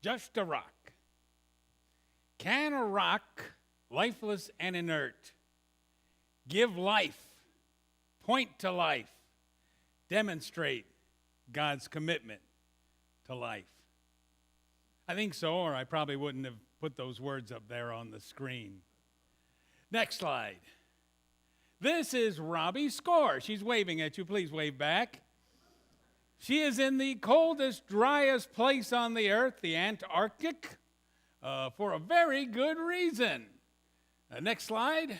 just a rock. Can a rock, lifeless and inert, give life, point to life, demonstrate God's commitment to life? I think so, or I probably wouldn't have put those words up there on the screen. Next slide. This is Robbie Score. She's waving at you. Please wave back. She is in the coldest, driest place on the earth, the Antarctic, for a very good reason. Next slide.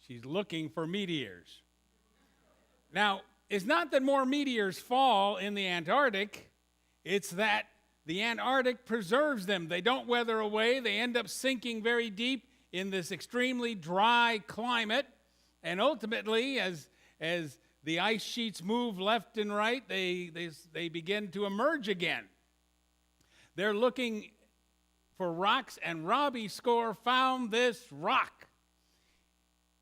She's looking for meteors. Now, it's not that more meteors fall in the Antarctic. It's that the Antarctic preserves them. They don't weather away. They end up sinking very deep in this extremely dry climate. And ultimately, as the ice sheets move left and right, they begin to emerge again. They're looking for rocks, and Robbie Score found this rock.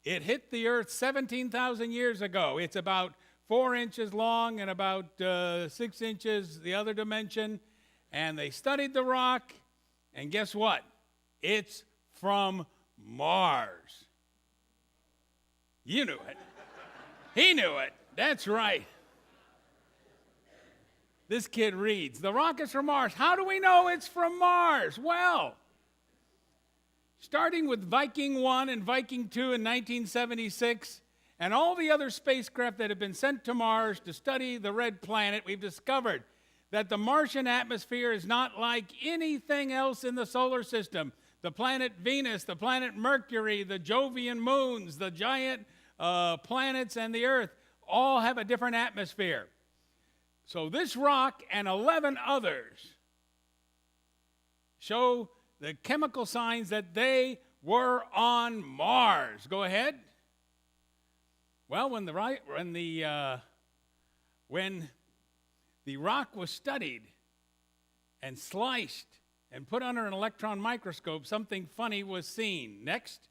It hit the earth 17,000 years ago. It's about 4 inches long and about 6 inches the other dimension. And they studied the rock, and guess what? It's from Mars. You knew it. He knew it. That's right. This kid reads. The rock is from Mars. How do we know it's from Mars? Well, starting with Viking 1 and Viking 2 in 1976, and all the other spacecraft that have been sent to Mars to study the red planet, we've discovered that the Martian atmosphere is not like anything else in the solar system. The planet Venus, the planet Mercury, the Jovian moons, the giant planets, and the Earth all have a different atmosphere. So this rock and 11 others show the chemical signs that they were on Mars. Go ahead. Well, when the rock was studied and sliced and put under an electron microscope, something funny was seen. Next.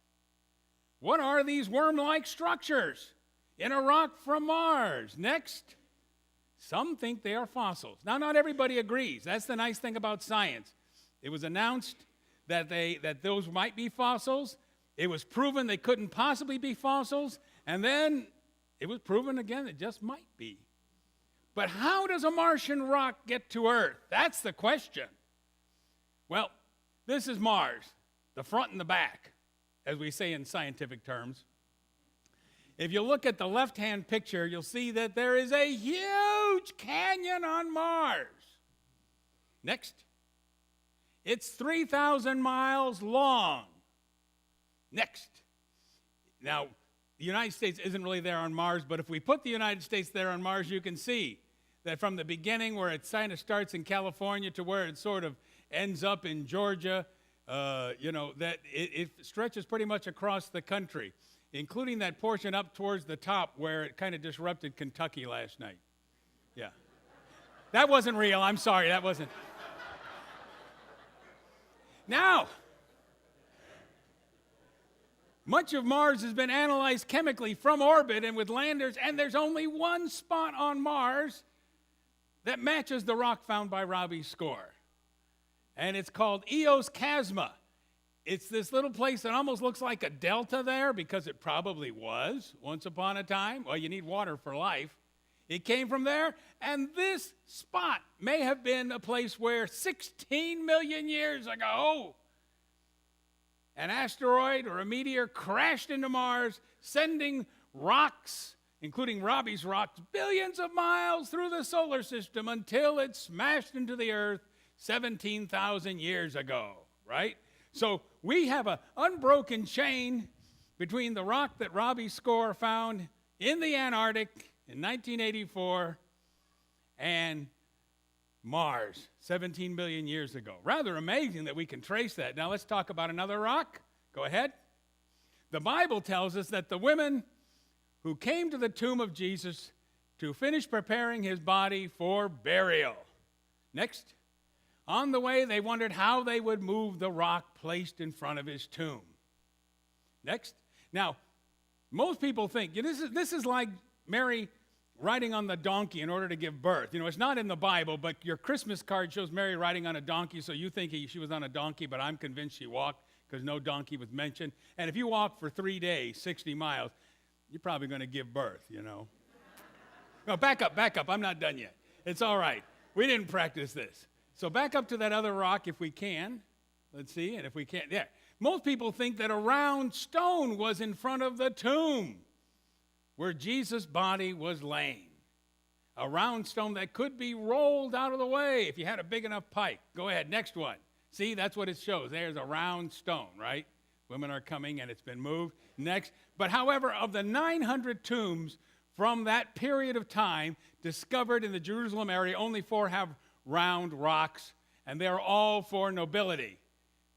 What are these worm-like structures in a rock from Mars? Next. Some think they are fossils. Now, not everybody agrees. That's the nice thing about science. It was announced that those might be fossils. It was proven they couldn't possibly be fossils. And then it was proven again it just might be. But how does a Martian rock get to Earth? That's the question. Well, this is Mars, the front and the back, as we say in scientific terms. If you look at the left-hand picture, you'll see that there is a huge canyon on Mars. Next. It's 3,000 miles long. Next. Now, the United States isn't really there on Mars, but if we put the United States there on Mars, you can see that from the beginning where it kind of starts in California to where it sort of ends up in Georgia, that it stretches pretty much across the country, including that portion up towards the top where it kind of disrupted Kentucky last night. Yeah. That wasn't real. I'm sorry. That wasn't. Now, much of Mars has been analyzed chemically from orbit and with landers, and there's only one spot on Mars that matches the rock found by Robbie Score. And it's called Eos Chasma. It's this little place that almost looks like a delta there, because it probably was once upon a time. Well, you need water for life. It came from there, and this spot may have been a place where 16 million years ago, an asteroid or a meteor crashed into Mars, sending rocks, including Robbie's rocks, billions of miles through the solar system until it smashed into the Earth 17,000 years ago, right? So we have an unbroken chain between the rock that Robbie Score found in the Antarctic in 1984 and Mars 17 million years ago. Rather amazing that we can trace that. Now let's talk about another rock. Go ahead. The Bible tells us that the women who came to the tomb of Jesus to finish preparing his body for burial. Next. On the way, they wondered how they would move the rock placed in front of his tomb. Next. Now, most people think this is like Mary riding on the donkey in order to give birth. You know, it's not in the Bible, but your Christmas card shows Mary riding on a donkey, so you think she was on a donkey, but I'm convinced she walked because no donkey was mentioned. And if you walk for 3 days, 60 miles, you're probably going to give birth, you know. No, back up. I'm not done yet. It's all right. We didn't practice this. So back up to that other rock if we can. Let's see, and if we can't, yeah. Most people think that a round stone was in front of the tomb where Jesus' body was laying. A round stone that could be rolled out of the way if you had a big enough pike. Go ahead, next one. See, that's what it shows. There's a round stone, right? Women are coming and it's been moved. Next. But however, of the 900 tombs from that period of time discovered in the Jerusalem area, only 4 have round rocks, and they're all for nobility.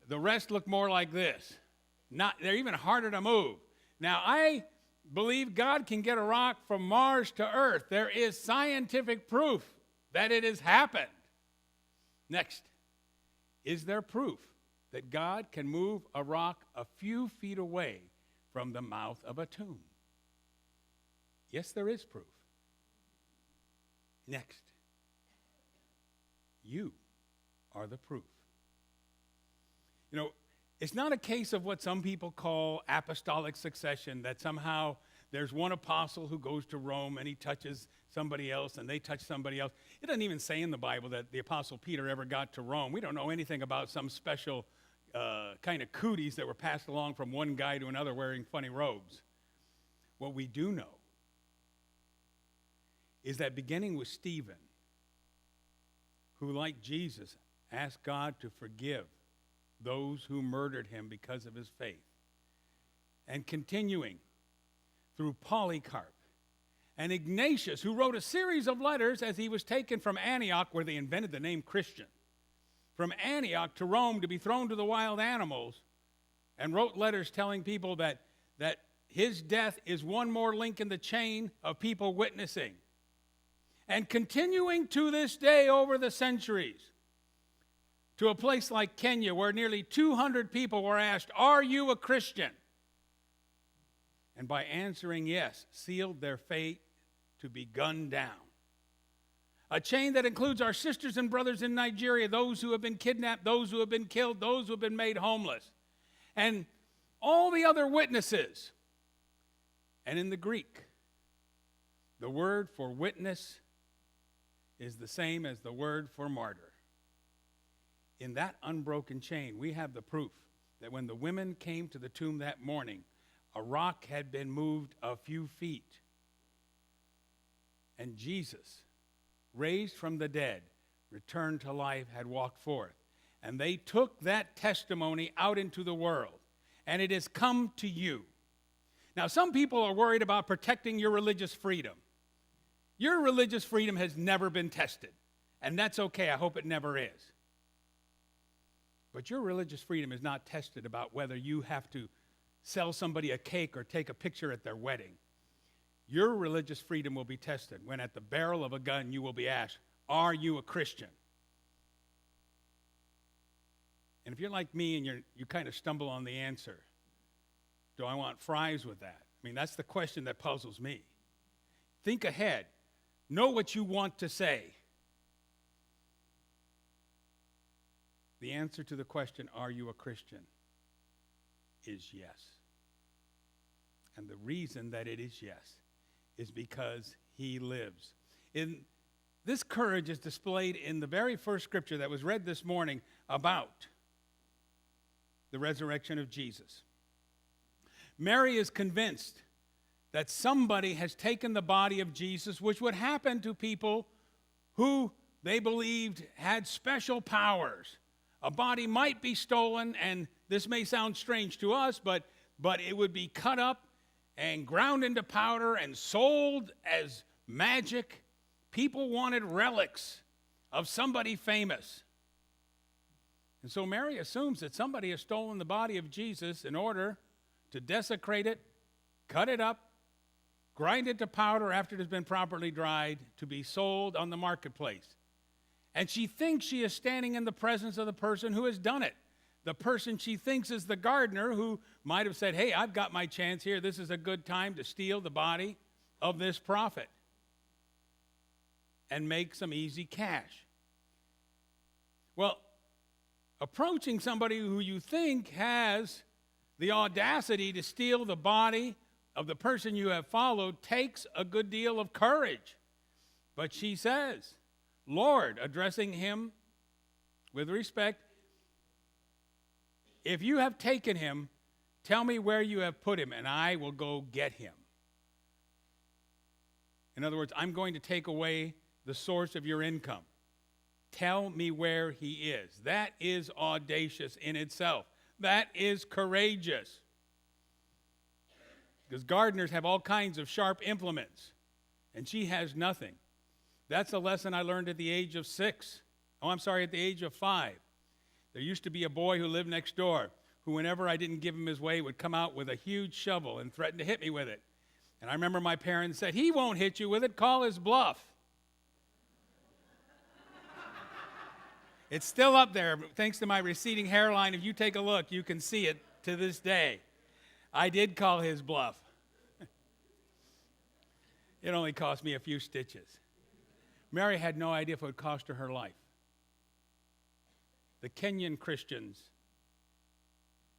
The rest look more like this. They're even harder to move. Now, I believe God can get a rock from Mars to Earth. There is scientific proof that it has happened. Next, is there proof that God can move a rock a few feet away from the mouth of a tomb? Yes, there is proof. Next, you are the proof. You know, it's not a case of what some people call apostolic succession, that somehow there's one apostle who goes to Rome and he touches somebody else and they touch somebody else. It doesn't even say in the Bible that the apostle Peter ever got to Rome. We don't know anything about some special kind of cooties that were passed along from one guy to another wearing funny robes. What we do know is that beginning with Stephen, who, like Jesus, asked God to forgive those who murdered him because of his faith, and continuing through Polycarp and Ignatius, who wrote a series of letters as he was taken from Antioch, where they invented the name Christian, from Antioch to Rome to be thrown to the wild animals, and wrote letters telling people that his death is one more link in the chain of people witnessing. And continuing to this day over the centuries, to a place like Kenya where nearly 200 people were asked, "Are you a Christian?" And by answering yes, sealed their fate to be gunned down. A chain that includes our sisters and brothers in Nigeria, those who have been kidnapped, those who have been killed, those who have been made homeless, and all the other witnesses. And in the Greek, the word for witness is the same as the word for martyr. In that unbroken chain, we have the proof that when the women came to the tomb that morning, a rock had been moved a few feet. And Jesus, raised from the dead, returned to life, had walked forth. And they took that testimony out into the world. And it has come to you. Now, some people are worried about protecting your religious freedom. Your religious freedom has never been tested. And that's okay. I hope it never is. But your religious freedom is not tested about whether you have to sell somebody a cake or take a picture at their wedding. Your religious freedom will be tested when at the barrel of a gun you will be asked, "Are you a Christian?" And if you're like me and you kind of stumble on the answer, do I want fries with that? I mean, that's the question that puzzles me. Think ahead. Know what you want to say. The answer to the question, "Are you a Christian?" is yes. And the reason that it is yes is because he lives. This courage is displayed in the very first scripture that was read this morning about the resurrection of Jesus. Mary is convinced that somebody has taken the body of Jesus, which would happen to people who they believed had special powers. A body might be stolen, and this may sound strange to us, but it would be cut up and ground into powder and sold as magic. People wanted relics of somebody famous. And so Mary assumes that somebody has stolen the body of Jesus in order to desecrate it, cut it up, grind it to powder after it has been properly dried, to be sold on the marketplace. And she thinks she is standing in the presence of the person who has done it. The person she thinks is the gardener who might have said, "Hey, I've got my chance here. This is a good time to steal the body of this prophet." and make some easy cash. Well, approaching somebody who you think has the audacity to steal the body of the person you have followed takes a good deal of courage. But she says, Lord, addressing him with respect, if you have taken him, tell me where you have put him, and I will go get him. In other words, I'm going to take away the source of your income. Tell me where he is. That is audacious in itself. That is courageous. Because gardeners have all kinds of sharp implements, and she has nothing. That's a lesson I learned at the age of 6. At the age of 5. There used to be a boy who lived next door who, whenever I didn't give him his way, would come out with a huge shovel and threaten to hit me with it. And I remember my parents said, he won't hit you with it, call his bluff. It's still up there, thanks to my receding hairline. If you take a look, you can see it to this day. I did call his bluff. It only cost me a few stitches. Mary had no idea if it would cost her life. The Kenyan Christians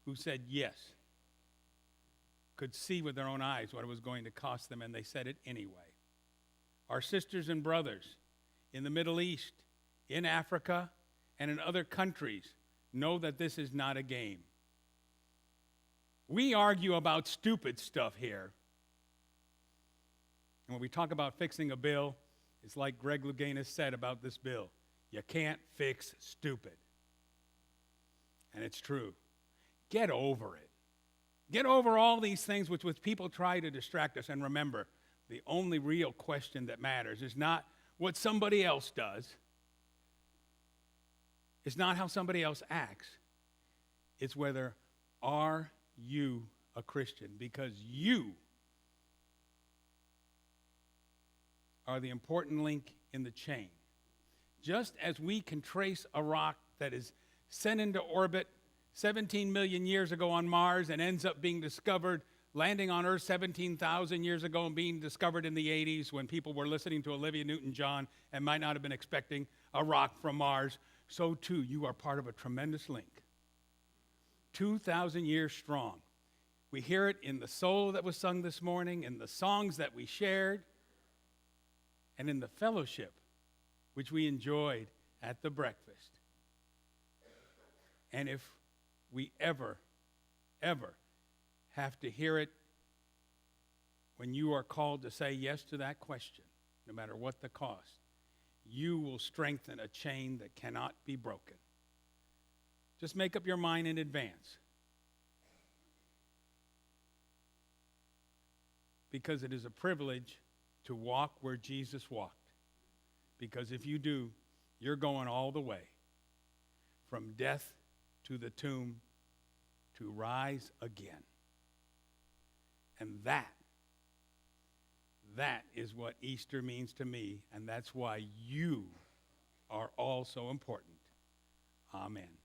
who said yes could see with their own eyes what it was going to cost them, and they said it anyway. Our sisters and brothers in the Middle East, in Africa, and in other countries know that this is not a game. We argue about stupid stuff here. And when we talk about fixing a bill, it's like Greg Louganis said about this bill. You can't fix stupid. And it's true. Get over it. Get over all these things which people try to distract us. And remember, the only real question that matters is not what somebody else does. It's not how somebody else acts. It's whether, are you a Christian? Because you are the important link in the chain. Just as we can trace a rock that is sent into orbit 17 million years ago on Mars and ends up being discovered, landing on Earth 17,000 years ago and being discovered in the 80s when people were listening to Olivia Newton-John and might not have been expecting a rock from Mars, so too you are part of a tremendous link. 2,000 years strong. We hear it in the soul that was sung this morning, in the songs that we shared, and in the fellowship which we enjoyed at the breakfast. And if we ever have to hear it when you are called to say yes to that question, no matter what the cost, you will strengthen a chain that cannot be broken. Just make up your mind in advance. Because it is a privilege to walk where Jesus walked. Because if you do, you're going all the way. From death to the tomb to rise again. And that is what Easter means to me, and that's why you are all so important. Amen.